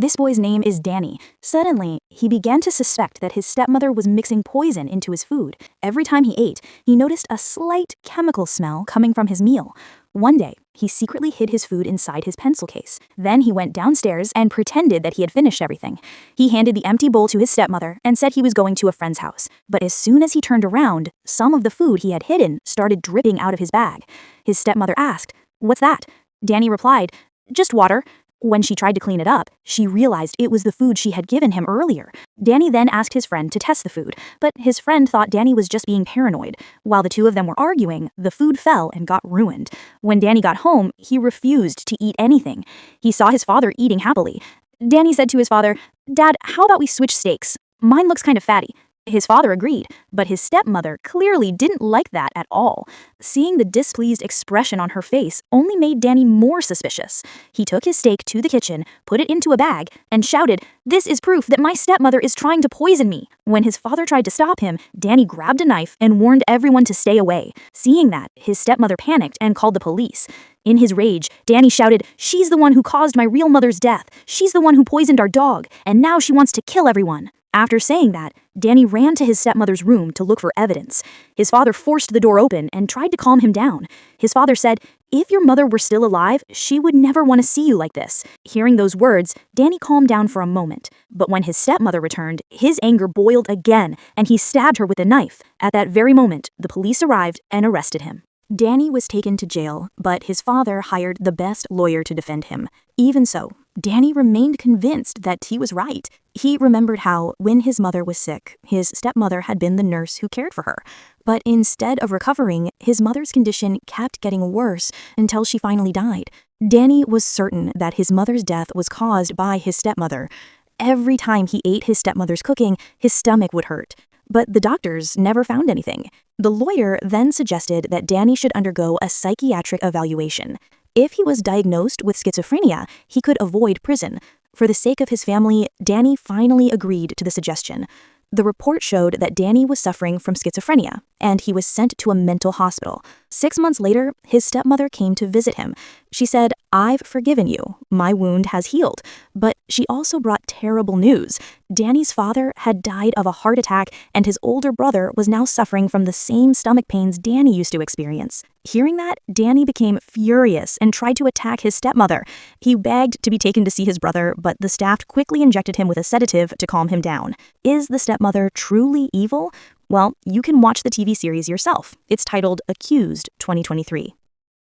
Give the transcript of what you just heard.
This boy's name is Danny. Suddenly, he began to suspect that his stepmother was mixing poison into his food. Every time he ate, he noticed a slight chemical smell coming from his meal. One day, he secretly hid his food inside his pencil case. Then he went downstairs and pretended that he had finished everything. He handed the empty bowl to his stepmother and said he was going to a friend's house. But as soon as he turned around, some of the food he had hidden started dripping out of his bag. His stepmother asked, "What's that?" Danny replied, "Just water." When she tried to clean it up, she realized it was the food she had given him earlier. Danny then asked his friend to test the food, but his friend thought Danny was just being paranoid. While the two of them were arguing, the food fell and got ruined. When Danny got home, he refused to eat anything. He saw his father eating happily. Danny said to his father, "Dad, how about we switch steaks? Mine looks kind of fatty." His father agreed, but his stepmother clearly didn't like that at all. Seeing the displeased expression on her face only made Danny more suspicious. He took his steak to the kitchen, put it into a bag, and shouted, "This is proof that my stepmother is trying to poison me." When his father tried to stop him, Danny grabbed a knife and warned everyone to stay away. Seeing that, his stepmother panicked and called the police. In his rage, Danny shouted, "She's the one who caused my real mother's death. She's the one who poisoned our dog, and now she wants to kill everyone." After saying that, Danny ran to his stepmother's room to look for evidence. His father forced the door open and tried to calm him down. His father said, "If your mother were still alive, she would never want to see you like this." Hearing those words, Danny calmed down for a moment. But when his stepmother returned, his anger boiled again, and he stabbed her with a knife. At that very moment, the police arrived and arrested him. Danny was taken to jail, but his father hired the best lawyer to defend him. Even so, Danny remained convinced that he was right. He remembered how, when his mother was sick, his stepmother had been the nurse who cared for her. But instead of recovering, his mother's condition kept getting worse until she finally died. Danny was certain that his mother's death was caused by his stepmother. Every time he ate his stepmother's cooking, his stomach would hurt. But the doctors never found anything. The lawyer then suggested that Danny should undergo a psychiatric evaluation. If he was diagnosed with schizophrenia, he could avoid prison. For the sake of his family, Danny finally agreed to the suggestion. The report showed that Danny was suffering from schizophrenia, and he was sent to a mental hospital. 6 months later, his stepmother came to visit him. She said, "I've forgiven you. My wound has healed." But she also brought terrible news. Danny's father had died of a heart attack, and his older brother was now suffering from the same stomach pains Danny used to experience. Hearing that, Danny became furious and tried to attack his stepmother. He begged to be taken to see his brother, but the staff quickly injected him with a sedative to calm him down. Is the stepmother truly evil? Well, you can watch the TV series yourself. It's titled Accused 2023.